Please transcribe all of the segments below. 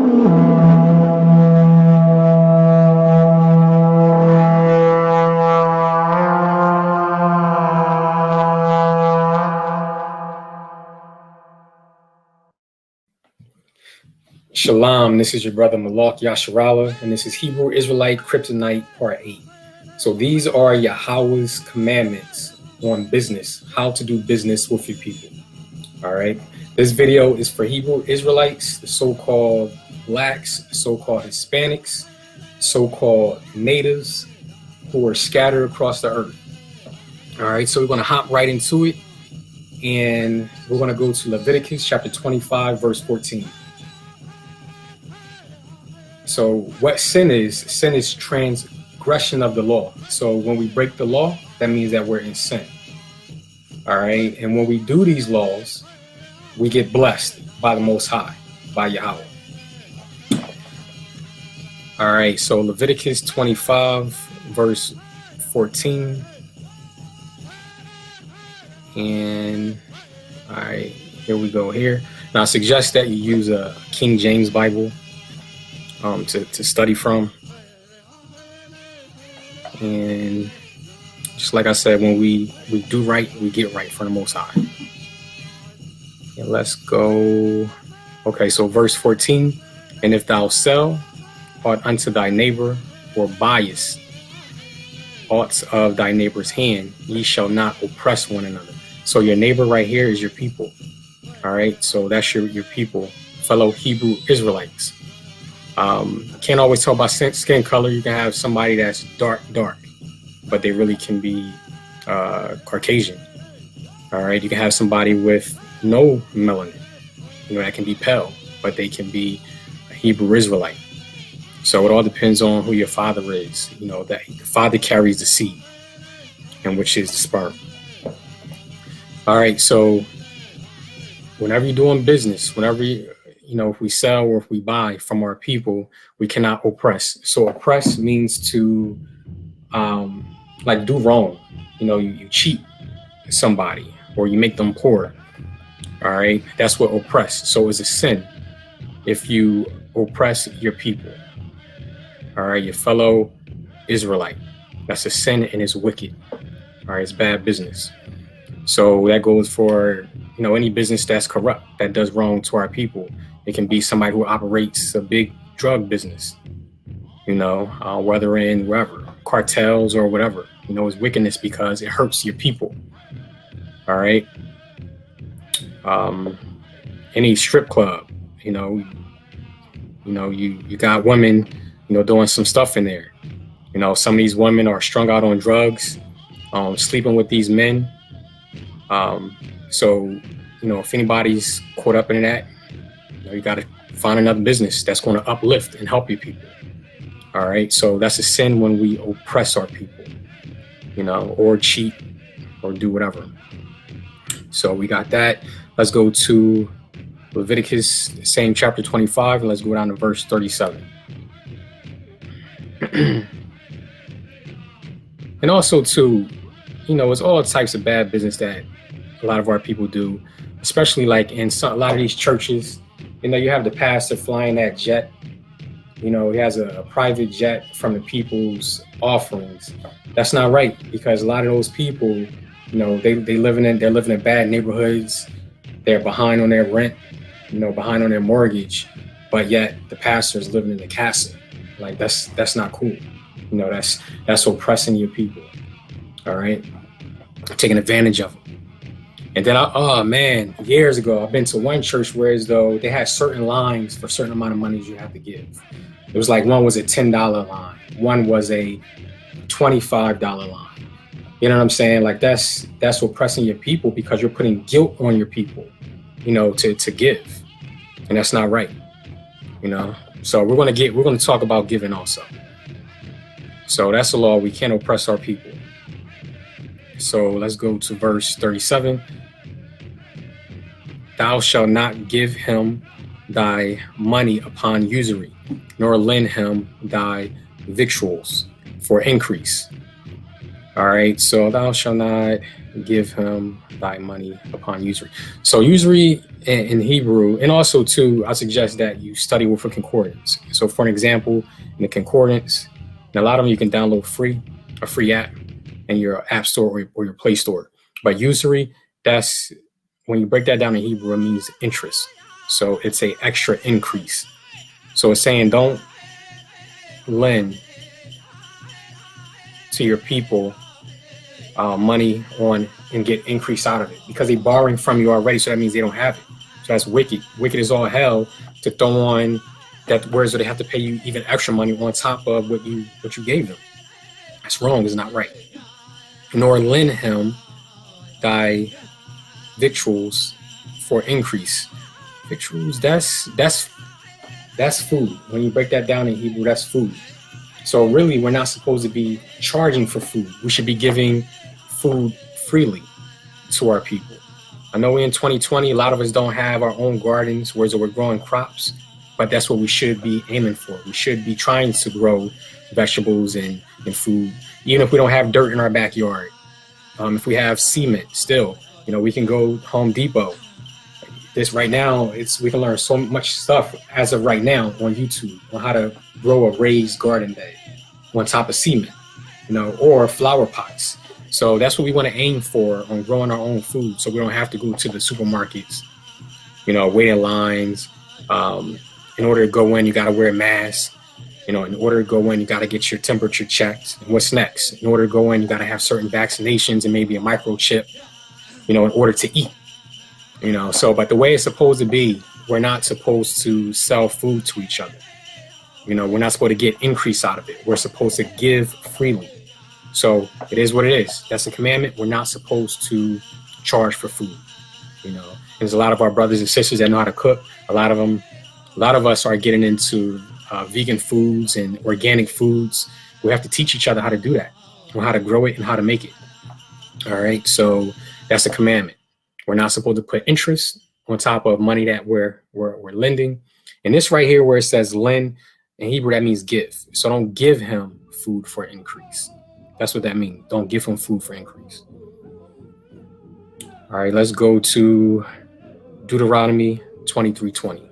Shalom, this is your brother Ma'lak Yasharalla, and this is Hebrew Israelite Kryptonite Part 8. So these are Yahawah's commandments on business, how to do business with your people. All right. This video is for Hebrew Israelites, the so-called blacks, so-called Hispanics, so-called natives who are scattered across the earth. All right. So we're going to hop right into it, and we're going to go to Leviticus chapter 25, verse 14. So what sin is transgression of the law. So when we break the law, that means that we're in sin. All right. And when we do these laws, we get blessed by the Most High, by Yahawah. All right. So Leviticus 25, verse 14. And all right, here we go here. Now I suggest that you use a King James Bible to study from. And just like I said, when we do right, we get right from the Most High. And let's go. Okay, so verse 14. And if thou sell aught unto thy neighbor, or buyest aught of thy neighbor's hand, ye shall not oppress one another. So your neighbor right here is your people. All right, so that's your people, fellow Hebrew Israelites. Can't always tell by skin color. You can have somebody that's dark, but they really can be Caucasian. All right, you can have somebody with no melanin, that can be pale, but they can be a Hebrew Israelite. So it all depends on who your father is. That the father carries the seed, and which is the sperm. All right, so whenever you're doing business, if we sell or if we buy from our people, we cannot oppress. So oppress means to do wrong. You cheat somebody or you make them poor. All right, that's what oppress. So it's a sin if you oppress your people. All right, your fellow Israelite. That's a sin and it's wicked. All right, it's bad business. So that goes for any business that's corrupt, that does wrong to our people. It can be somebody who operates a big drug business, whether in wherever, cartels or whatever. It's wickedness because it hurts your people. All right. Any strip club, you got women, doing some stuff in there. Some of these women are strung out on drugs, sleeping with these men. So if anybody's caught up in that, you got to find another business that's going to uplift and help your people. All right. So that's a sin when we oppress our people, or cheat or do whatever. So we got that. Let's go to Leviticus, same chapter 25, and let's go down to verse 37. And also too, it's all types of bad business that a lot of our people do, especially like in a lot of these churches. You have the pastor flying that jet. He has a private jet from the people's offerings. That's not right, because a lot of those people, they're living in bad neighborhoods. They're behind on their rent, behind on their mortgage, but yet the pastor is living in the castle. Like that's not cool. That's oppressing your people. All right, taking advantage of them. And then, years ago, I've been to one church where as though they had certain lines for a certain amount of money you have to give. It was like one was a $10 line. One was a $25 line. You know what I'm saying? Like that's oppressing your people because you're putting guilt on your people, to give. And that's not right. So we're going to talk about giving also. So that's the law. We can't oppress our people. So let's go to verse 37. Thou shalt not give him thy money upon usury, nor lend him thy victuals for increase. All right, so thou shalt not give him thy money upon usury. So usury in Hebrew, and also too, I suggest that you study with a concordance. So for an example, in the concordance, and a lot of them you can download a free app in your app store or your Play Store. But usury, that's when you break that down in Hebrew, it means interest. So it's a extra increase. So it's saying don't lend to your people money on and get increase out of it, because they're borrowing from you already. So that means they don't have it. So that's wicked. Wicked is all hell to throw on that, whereas they have to pay you even extra money on top of what you gave them. That's wrong. It's not right. Nor lend him thy victuals for increase. Victuals, that's food. When you break that down in Hebrew, that's food. So really, we're not supposed to be charging for food. We should be giving food freely to our people. I know in 2020, a lot of us don't have our own gardens, whereas we're growing crops, but that's what we should be aiming for. We should be trying to grow vegetables and food, even if we don't have dirt in our backyard. If we have cement still, we can go Home Depot. This right now, we can learn so much stuff as of right now on YouTube on how to grow a raised garden bed on top of cement, or flower pots. So that's what we want to aim for on growing our own food, so we don't have to go to the supermarkets, wait in lines. In order to go in, you got to wear a mask. In order to go in, you got to get your temperature checked. And what's next? In order to go in, you got to have certain vaccinations and maybe a microchip, in order to eat. So, but the way it's supposed to be, we're not supposed to sell food to each other. We're not supposed to get increase out of it. We're supposed to give freely. So it is what it is. That's a commandment. We're not supposed to charge for food. There's a lot of our brothers and sisters that know how to cook. A lot of us are getting into vegan foods and organic foods. We have to teach each other how to do that, and how to grow it and how to make it. All right. So that's a commandment. We're not supposed to put interest on top of money that we're lending. And this right here, where it says lend in Hebrew, that means give. So don't give him food for increase. That's what that means. Don't give him food for increase. All right, let's go to Deuteronomy 23:20.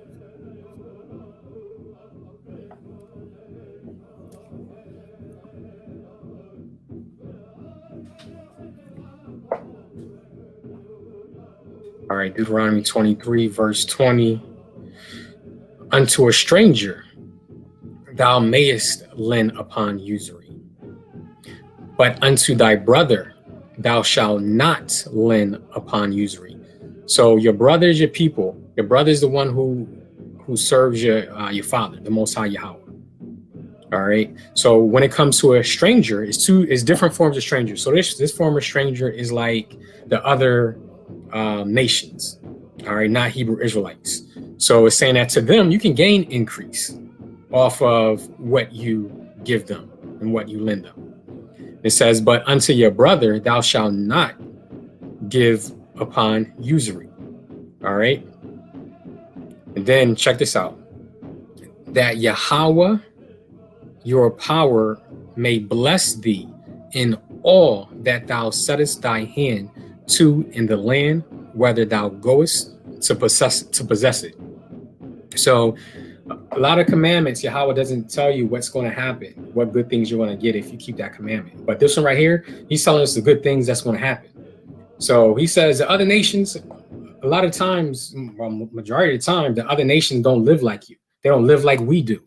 All right, Deuteronomy 23, verse 20. Unto a stranger thou mayest lend upon usury, but unto thy brother thou shalt not lend upon usury. So your brother is your people. Your brother is the one who serves your father, the Most High Yahawah. All right. So when it comes to a stranger, it's different forms of stranger. So this form of stranger is like the other nations. All right, not Hebrew Israelites. So it's saying that to them you can gain increase off of what you give them and what you lend them. It says, but unto your brother thou shalt not give upon usury. All right. And then check this out. That Yahawah, your power, may bless thee in all that thou settest thy hand to in the land, whether thou goest to possess it. So a lot of commandments, Yahawah doesn't tell you what's going to happen, what good things you're going to get if you keep that commandment. But this one right here, he's telling us the good things that's going to happen. So he says the other nations, a lot of times, majority of the time, the other nations don't live like you. They don't live like we do.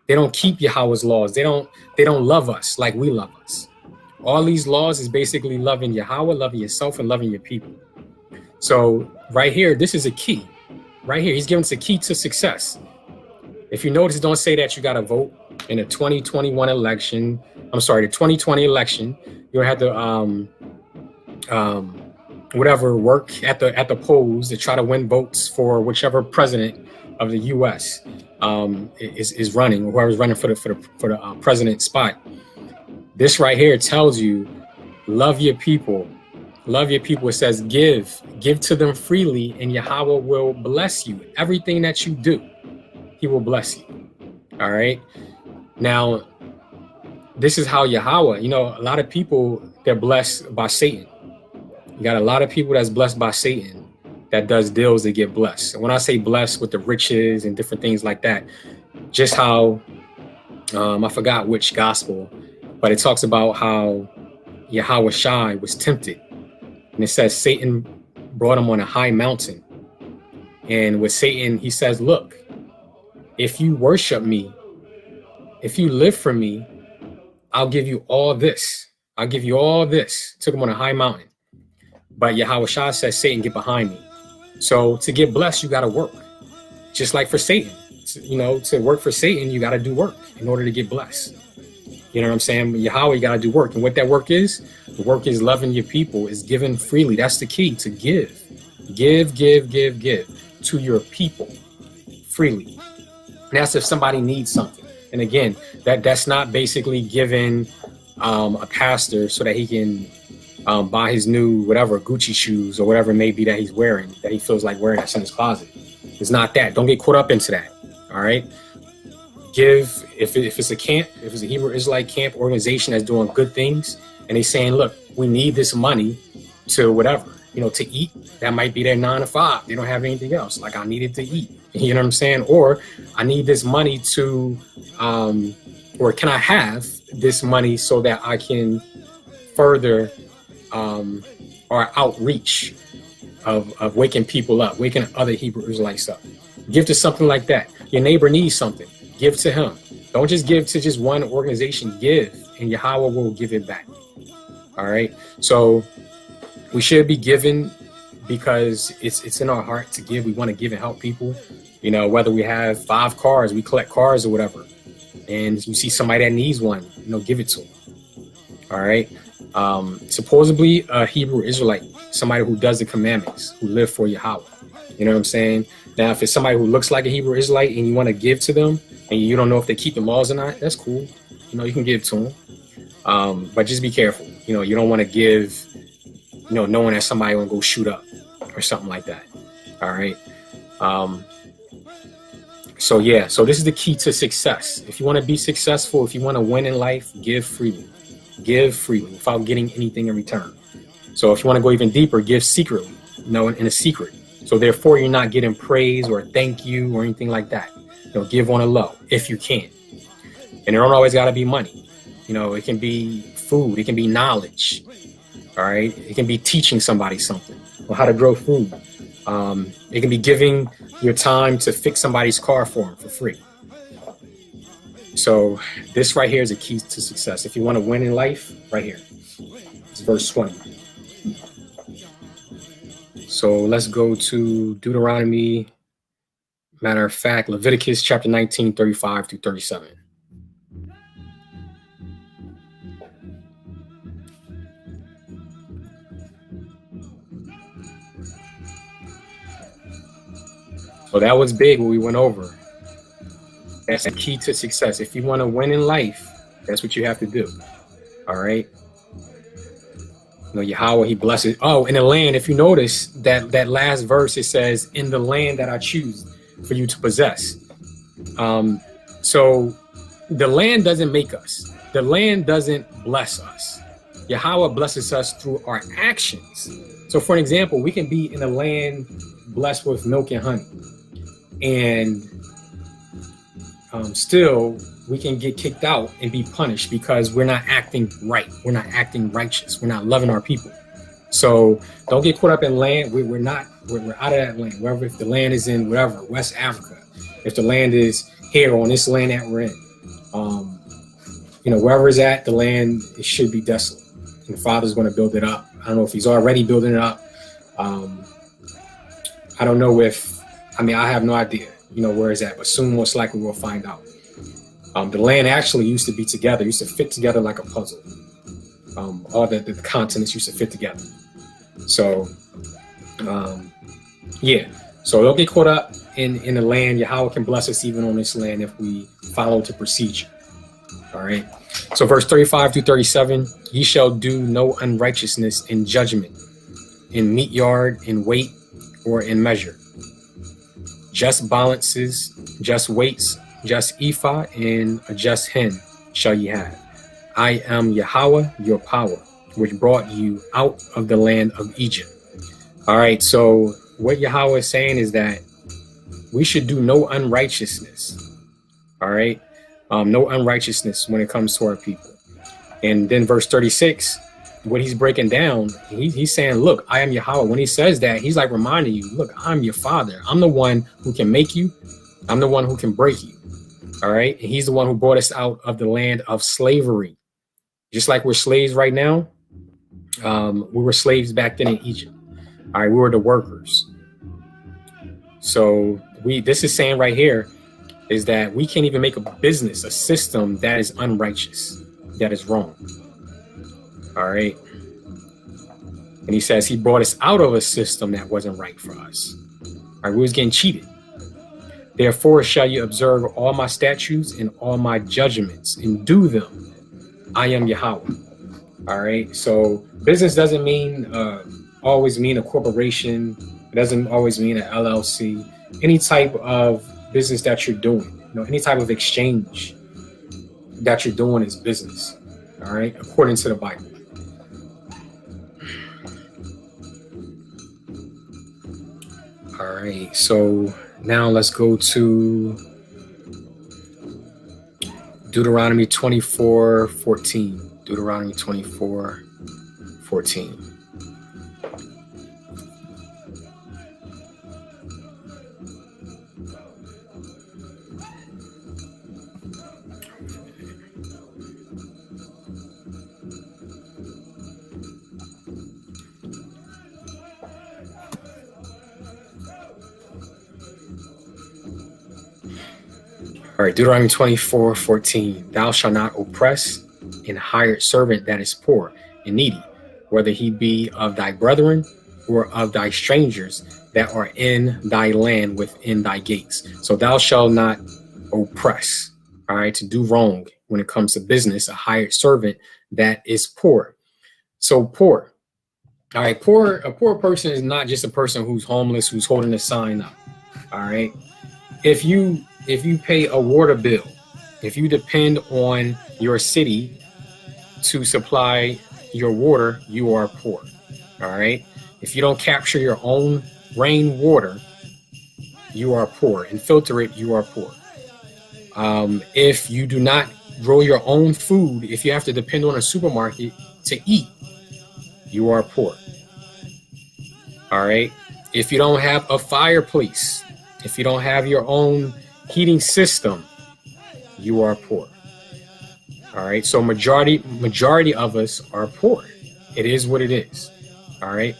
They don't keep Yahawah's laws. They don't love us like we love us. All these laws is basically loving Yahawah, loving yourself, and loving your people. So right here, this is a key. Right here, he's giving us a key to success. If you notice, don't say that you got to vote in the 2021 election. I'm sorry, the 2020 election. You'll have to work at the polls to try to win votes for whichever president of the U.S. Is running, or whoever's running for the president spot. This right here tells you, love your people. Love your people. It says, give to them freely, and Yahawah will bless you. Everything that you do, he will bless you. All right. Now, this is how Yahawah, a lot of people, they're blessed by Satan. You got a lot of people that's blessed by Satan that does deals that get blessed. And when I say blessed with the riches and different things like that, just how, I forgot which gospel, but it talks about how Yahawahs was tempted. And it says Satan brought him on a high mountain. And with Satan, he says, look, if you worship me, if you live for me, I'll give you all this. I'll give you all this. Took him on a high mountain. But Yahawahs says, Satan, get behind me. So to get blessed, you got to work. Just like for Satan, to work for Satan, you got to do work in order to get blessed. You know what I'm saying? Yahweh, you got to do work. And what that work is, the work is loving your people, is giving freely. That's the key, to give. Give to your people freely. And that's if somebody needs something. And again, that's not basically giving a pastor so that he can buy his new whatever Gucci shoes or whatever it may be that he's wearing, that he feels like wearing, that's in his closet. It's not that. Don't get caught up into that. All right. Give, if it's a camp, if it's a Hebrew Israelite camp organization that's doing good things, and they saying, look, we need this money to whatever, to eat. That might be their 9 to 5. They don't have anything else. Like, I needed to eat. You know what I'm saying? Or I need this money to, or can I have this money so that I can further our outreach of waking people up, waking other Hebrew Israelites up. Give to something like that. Your neighbor needs something. Give to him. Don't just give to just one organization. Give, and Yahweh will give it back. All right. So we should be giving because it's in our heart to give. We want to give and help people. Whether we have 5 cars, we collect cars or whatever, and you see somebody that needs one, give it to them. All right. Supposedly a Hebrew Israelite, somebody who does the commandments, who live for Yahweh. You know what I'm saying? Now, if it's somebody who looks like a Hebrew Israelite and you want to give to them and you don't know if they keep the laws or not, that's cool. You can give to them. But just be careful. You don't want to give, knowing that somebody will go shoot up or something like that. All right. So this is the key to success. If you want to be successful, if you want to win in life, give freely. Give freely without getting anything in return. So if you want to go even deeper, give secretly, in a secret. So therefore, you're not getting praise or thank you or anything like that. Give on a low if you can. And it don't always got to be money. It can be food. It can be knowledge. All right. It can be teaching somebody something or how to grow food. It can be giving your time to fix somebody's car for them for free. So this right here is a key to success. If you want to win in life, right here. It's verse 20. So let's go to Deuteronomy. Matter of fact, Leviticus chapter 19, 35 through 37. So that was big what we went over. That's the key to success. If you want to win in life, that's what you have to do. All right. Yahweh, he blesses. Oh, in the land, if you notice that last verse, it says, in the land that I choose for you to possess. So the land doesn't make us. The land doesn't bless us. Yahweh blesses us through our actions. So for an example, we can be in a land blessed with milk and honey. And still we can get kicked out and be punished because we're not acting right. We're not acting righteous. We're not loving our people. So don't get caught up in land. We're out of that land. Wherever, if the land is in whatever, West Africa, if the land is here on this land that we're in, wherever it's at, the land, it should be desolate. And the Father's going to build it up. I don't know if he's already building it up. I don't know I have no idea, where it's at, but soon most likely we'll find out. The land actually used to be together, used to fit together like a puzzle. All the continents used to fit together. So, so don't get caught up in the land. Yahweh can bless us even on this land if we follow the procedure. All right. So verse 35 through 37, ye shall do no unrighteousness in judgment, in meat yard, in weight, or in measure. Just balances, just weights, just ephah, and a just hin shall ye have. I am Yahweh, your power. which brought you out of the land of Egypt. All right, so what Yahweh is saying is that we should do no unrighteousness. All right, no unrighteousness when it comes to our people. And then verse 36, what he's breaking down, he's saying, look, I am Yahweh. When he says that, he's like reminding you, look, I'm your father. I'm the one who can make you. I'm the one who can break you. All right. And he's the one who brought us out of the land of slavery. Just like we're slaves right now, we were slaves back then in Egypt. All right. We were the workers. So this is saying right here is that we can't even make a business, a system that is unrighteous, that is wrong. All right. And he says he brought us out of a system that wasn't right for us. All right. We was getting cheated. Therefore shall you observe all my statutes and all my judgments and do them. I am Yahweh. All right. So business doesn't always mean a corporation. It doesn't always mean an LLC. Any type of business that you're doing, any type of exchange that you're doing is business. All right. According to the Bible. All right. So now let's go to Deuteronomy 24:14. Deuteronomy 24:14. All right, Deuteronomy 24:14. Thou shalt not oppress an hired servant that is poor and needy, whether he be of thy brethren or of thy strangers that are in thy land within thy gates. So thou shalt not oppress, all right, to do wrong when it comes to business, a hired servant that is poor. So poor, all right, a poor person is not just a person who's homeless, who's holding a sign up, all right? If you pay a water bill, if you depend on your city to supply your water, you are poor. All right. If you don't capture your own rainwater, you are poor, and filter it, you are poor. If you do not grow your own food, if you have to depend on a supermarket to eat, you are poor. All right. If you don't have a fireplace, if you don't have your own heating system, you are poor. All right. So majority of us are poor. It is what it is. All right.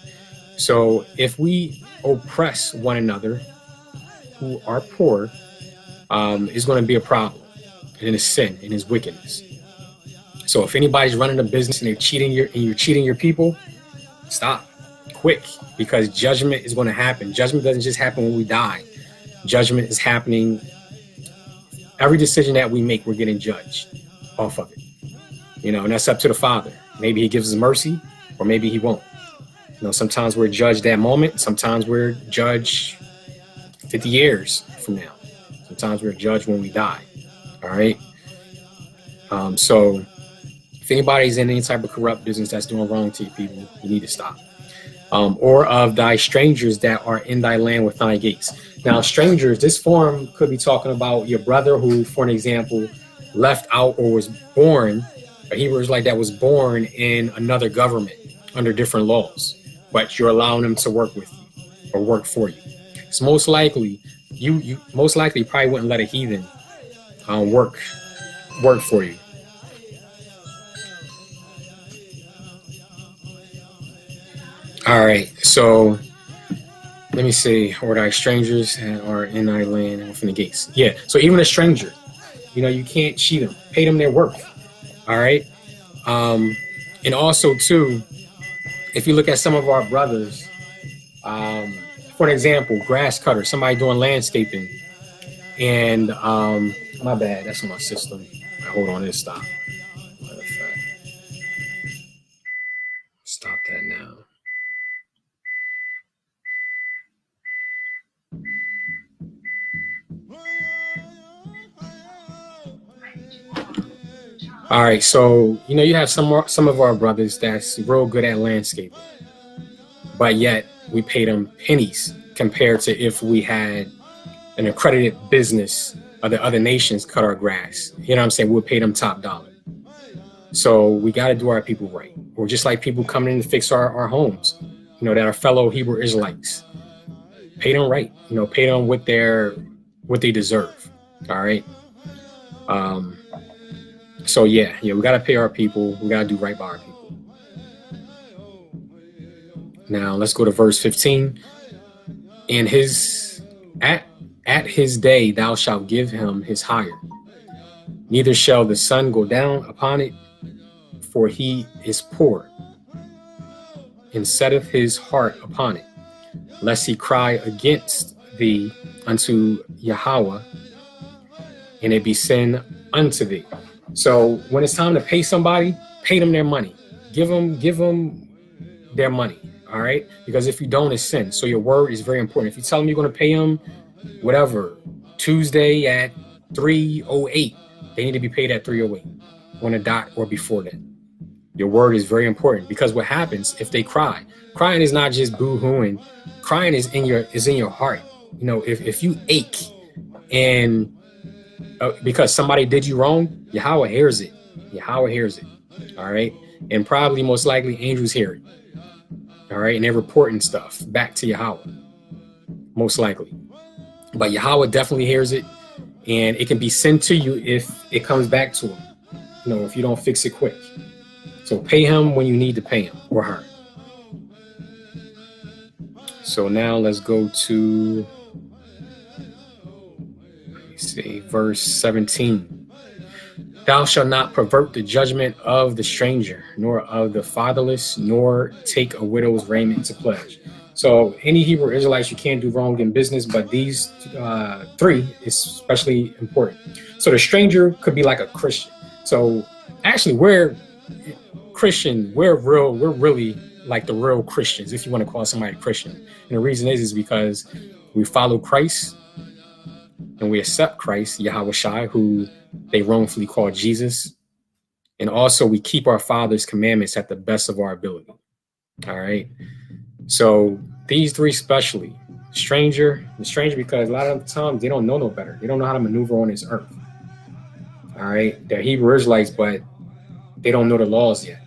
So if we oppress one another who are poor, it's going to be a problem, and it's sin and it's wickedness. So if anybody's running a business and you're cheating your people, stop quick, because judgment is going to happen. Judgment doesn't just happen when we die. Judgment is happening. Every decision that we make, we're getting judged off of it. And that's up to the Father. Maybe he gives us mercy, or maybe he won't. Sometimes we're judged that moment. Sometimes we're judged 50 years from now. Sometimes we're judged when we die. All right. So if anybody's in any type of corrupt business that's doing wrong to you people, you need to stop. Or of thy strangers that are in thy land with thy gates. Now, strangers, this form could be talking about your brother who, for an example, left out or was born, a Hebrew Israelite that was born in another government under different laws, but you're allowing them to work with you or work for you. So most likely, you probably wouldn't let a heathen work for you. All right, so let me see. Or thy strangers are in thy land and within the gates. Yeah, so even a stranger, you can't cheat them. Pay them their worth. All right. And also, too, if you look at some of our brothers, for an example, grass cutter, somebody doing landscaping, and my bad, that's on my system. Hold on, let's stop. Matter of fact, stop that now. All right, so you have some of our brothers that's real good at landscaping, but yet we pay them pennies compared to if we had an accredited business of the other nations cut our grass. You know what I'm saying? We'll pay them top dollar. So we got to do our people right. Or just like people coming in to fix our homes, that are fellow Hebrew Israelites. Pay them right. Pay them what they deserve. All right. So yeah, we got to pay our people. We got to do right by our people. Now let's go to verse 15. And at his day thou shalt give him his hire. Neither shall the sun go down upon it, for he is poor, and setteth his heart upon it, lest he cry against thee unto Yahawah, and it be sin unto thee. So when it's time to pay somebody, pay them their money. Give them their money. All right, because if you don't, it's sin. So your word is very important. If you tell them you're going to pay them, whatever, Tuesday at 3:08, they need to be paid at 3:08 on a dot or before that. Your word is very important, because what happens if they cry? Crying is not just boo-hooing. Crying is in your heart. If you ache and because somebody did you wrong, Yahweh hears it. Yahweh hears it. All right, and probably most likely angels hear it. All right, and they're reporting stuff back to Yahweh, most likely. But Yahweh definitely hears it, and it can be sent to you if it comes back to him, if you don't fix it quick. So pay him when you need to pay him or her. So now let's go to, verse 17. Thou shalt not pervert the judgment of the stranger, nor of the fatherless, nor take a widow's raiment to pledge. So any Hebrew Israelites, you can't do wrong in business, but these three is especially important. So the stranger could be like a Christian. So actually, we're Christian. We're really like the real Christians, if you want to call somebody Christian. And the reason is because we follow Christ and we accept Christ, Yahawahs, who they wrongfully call Jesus. And also we keep our Father's commandments at the best of our ability. All right. So these three especially, the stranger, because a lot of the times they don't know no better. They don't know how to maneuver on this earth. All right. They're Hebrew Israelites, but they don't know the laws yet.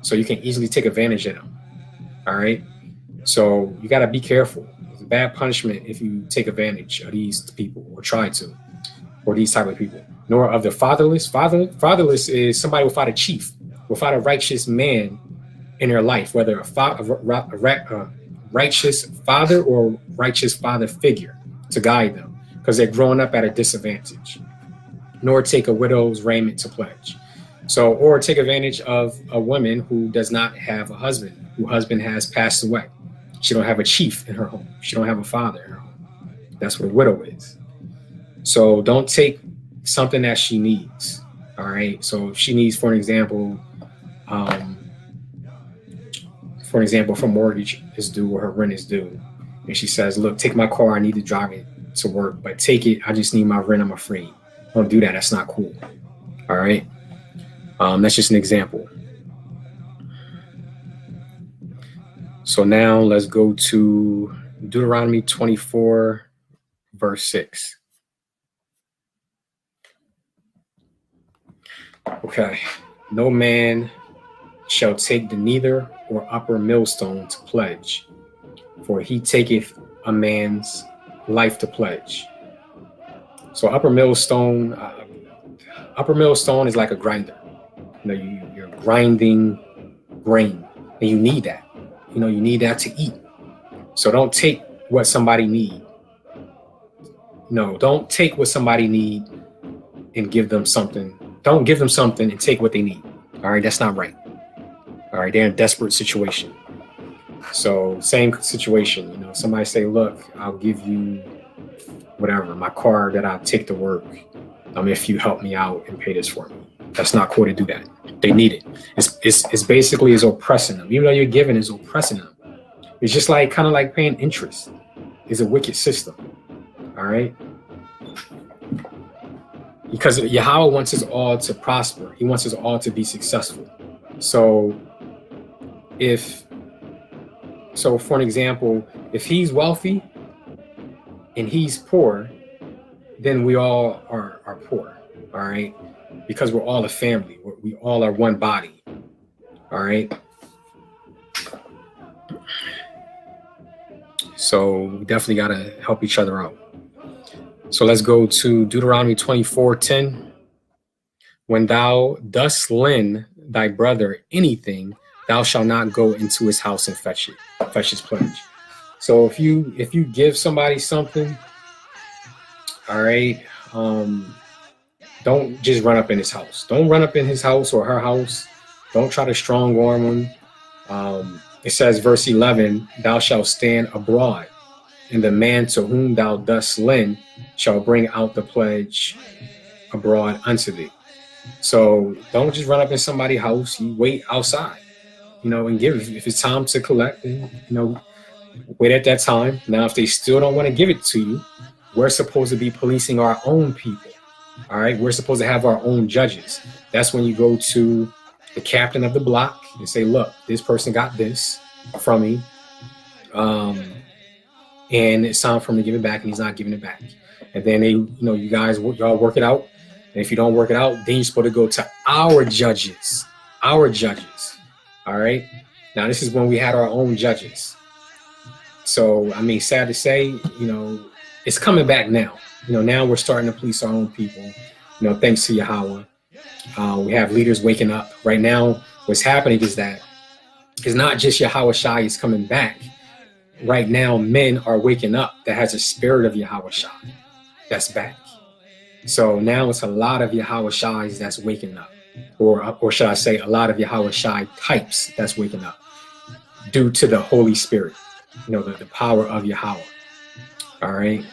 So you can easily take advantage of them. All right. So you got to be careful. It's a bad punishment if you take advantage of these people or try to, or these type of people. Nor of the fatherless. Fatherless is somebody without a chief, without a righteous man in their life, whether a righteous father or righteous father figure to guide them, because they're growing up at a disadvantage. Nor take a widow's raiment to pledge. So, or take advantage of a woman who does not have a husband, whose husband has passed away. She don't have a chief in her home. She don't have a father in her home. That's what a widow is. So don't take something that she needs. All right. So if she needs, for an example, if her mortgage is due or her rent is due, and she says, look, take my car, I need to drive it to work, but take it, I just need my rent, I'm afraid. Don't do that. That's not cool. All right. That's just an example. So now let's go to Deuteronomy 24, verse 6. Okay. No man shall take the neither or upper millstone to pledge, for he taketh a man's life to pledge. So upper millstone is like a grinder. You're grinding grain, and you need that. You need that to eat. So don't take what somebody need. No, don't take what somebody need and give them something. Don't give them something and take what they need. All right, that's not right. All right, they're in a desperate situation. So same situation, somebody say, look, I'll give you whatever, my car that I'll take to work, if you help me out and pay this for me. That's not cool to do that. They need it. It's basically is oppressing them. Even though you're giving, is oppressing them. It's just kind of like paying interest. It's a wicked system. All right. because Yahweh wants us all to prosper. He wants us all to be successful. So for an example, if he's wealthy and he's poor, then we all are poor, all right? Because we're all a family. We all are one body, all right? So we definitely got to help each other out. So let's go to Deuteronomy 24:10. When thou dost lend thy brother anything, thou shalt not go into his house and fetch his pledge. So if you give somebody something, all right, don't just run up in his house. Don't run up in his house or her house. Don't try to strong arm him. It says, verse 11, thou shalt stand abroad, and the man to whom thou dost lend shall bring out the pledge abroad unto thee. So don't just run up in somebody's house. You wait outside, and give. If it's time to collect, then, wait at that time. Now, if they still don't want to give it to you, we're supposed to be policing our own people. All right. We're supposed to have our own judges. That's when you go to the captain of the block and say, look, this person got this from me. And it's time for him to give it back, and he's not giving it back. And then you guys, y'all work it out. And if you don't work it out, then you're supposed to go to our judges. All right. Now, this is when we had our own judges. So, sad to say, it's coming back now. Now we're starting to police our own people, thanks to Yahawah. We have leaders waking up. Right now, what's happening is that it's not just Yahawah is coming back. Right now, men are waking up that has a spirit of Yahawah that's back. So now it's a lot of Yahawah that's waking up, or should I say, a lot of Yahawah types that's waking up due to the Holy Spirit, the power of Yahawah. All right.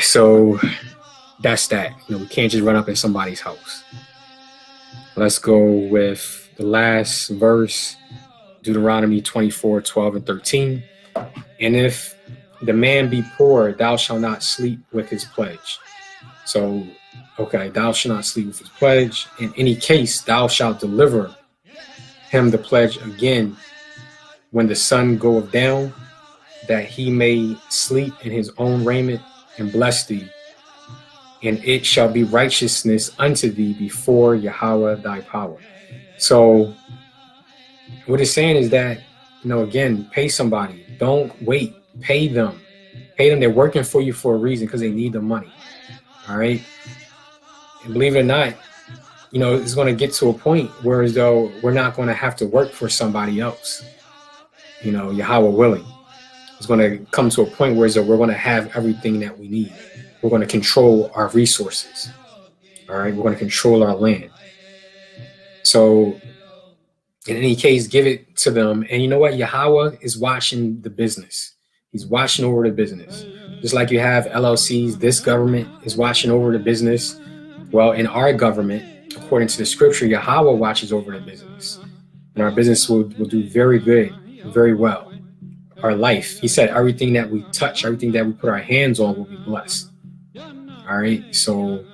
So that's that. We can't just run up in somebody's house. Let's go with the last verse, Deuteronomy 24:12-13. And if the man be poor, thou shalt not sleep with his pledge. So, okay, thou shalt not sleep with his pledge. In any case, thou shalt deliver him the pledge again when the sun goeth down, that he may sleep in his own raiment and bless thee. And it shall be righteousness unto thee before Yahawah thy power. So what it's saying is that, again, pay somebody. Don't wait. Pay them. They're working for you for a reason, because they need the money. All right. And believe it or not, it's going to get to a point where as though we're not going to have to work for somebody else. Yahawah willing. It's going to come to a point where as though we're going to have everything that we need. We're going to control our resources. All right. We're going to control our land. So in any case, give it to them. And you know what? Yahawah is watching the business. He's watching over the business. Just like you have LLCs, this government is watching over the business. Well, in our government, according to the scripture, Yahawah watches over the business. And our business will do very good, very well. Our life, he said, everything that we touch, everything that we put our hands on will be blessed. All right. So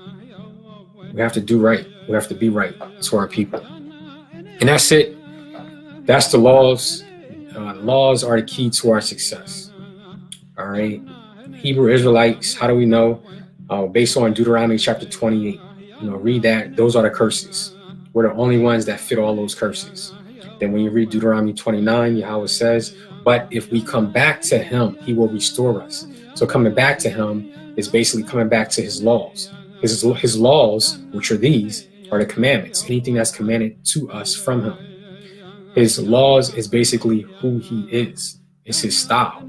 we have to do right. We have to be right to our people. And that's it. That's the laws. Laws are the key to our success. All right. Hebrew Israelites, how do we know? Based on Deuteronomy chapter 28. Read that. Those are the curses. We're the only ones that fit all those curses. Then when you read Deuteronomy 29, Yahawah says, but if we come back to him, he will restore us. So coming back to him is basically coming back to his laws. His laws, which are these, are the commandments. Anything that's commanded to us from him. His laws is basically who he is. It's his style.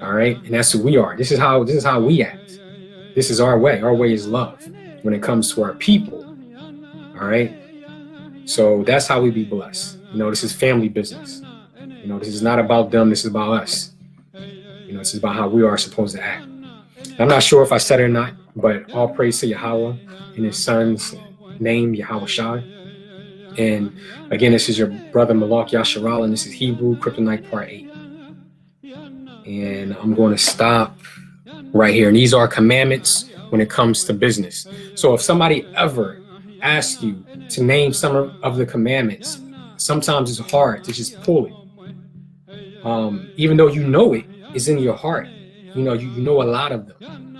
All right. And that's who we are. This is how we act. This is our way. Our way is love when it comes to our people. All right. So that's how we be blessed. This is family business. This is not about them. This is about us. This is about how we are supposed to act. I'm not sure if I said it or not, but all praise to Yahawah in his son's name, Yahawah. And again, this is your brother Ma'lak Yasharalla, and this is Hebrew Kryptonite Part 8. And I'm going to stop right here. And these are commandments when it comes to business. So if somebody ever asks you to name some of the commandments, sometimes it's hard to just pull it. Even though you know it is in your heart, you know a lot of them.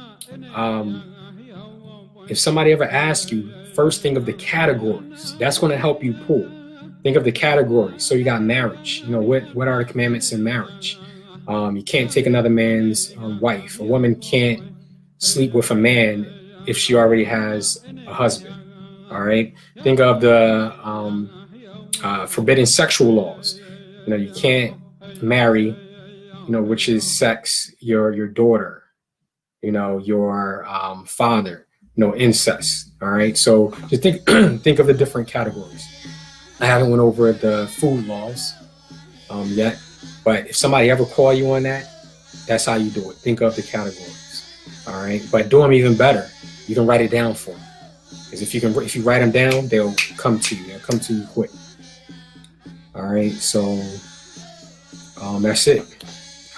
If somebody ever asks you, first think of the categories. That's going to help you pull. Think of the categories. So you got marriage. What are the commandments in marriage? You can't take another man's wife. A woman can't sleep with a man if she already has a husband. All right. Think of the forbidden sexual laws. You can't marry, which is sex, your daughter, your father, incest. All right. So just think of the different categories. I haven't went over the food laws yet, but if somebody ever call you on that, that's how you do it. Think of the categories. All right. But do them even better. You can write it down for them. Because if you write them down, they'll come to you. They'll come to you quick. All right. So that's it.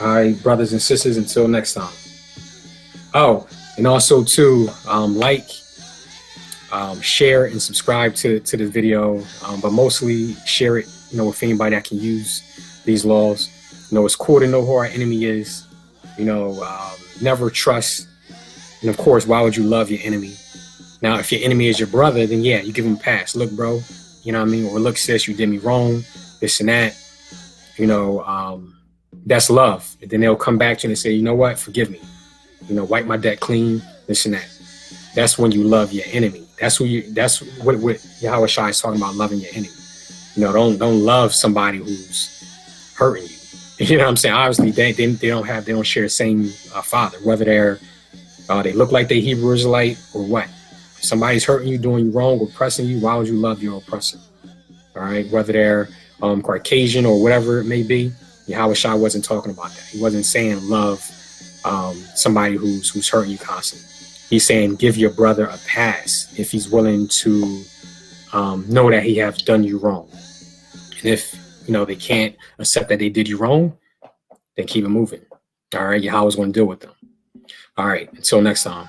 All right, brothers and sisters, until next time. Oh, and also too, share and subscribe to the video, but mostly share it, with anybody that can use these laws. It's cool to know who our enemy is. Never trust. And of course, why would you love your enemy? Now, if your enemy is your brother, then yeah, you give him a pass. Look, bro, you know what I mean? Or look, sis, you did me wrong, this and that. That's love. And then they'll come back to you and say, you know what, forgive me. Wipe my debt clean, this and that. That's when you love your enemy. That's what Yahawahs is talking about, loving your enemy. Don't love somebody who's hurting you. You know what I'm saying? Obviously, they don't share the same father, whether they look like they Hebrew Israelite or what. If somebody's hurting you, doing you wrong, oppressing you, why would you love your oppressor? All right, whether they're Caucasian or whatever it may be, Yahawahs wasn't talking about that. He wasn't saying love somebody who's hurting you constantly. He's saying give your brother a pass if he's willing to know that he have done you wrong. And if they can't accept that they did you wrong, then keep it moving. All right, Yahawah's going to deal with them. All right, until next time.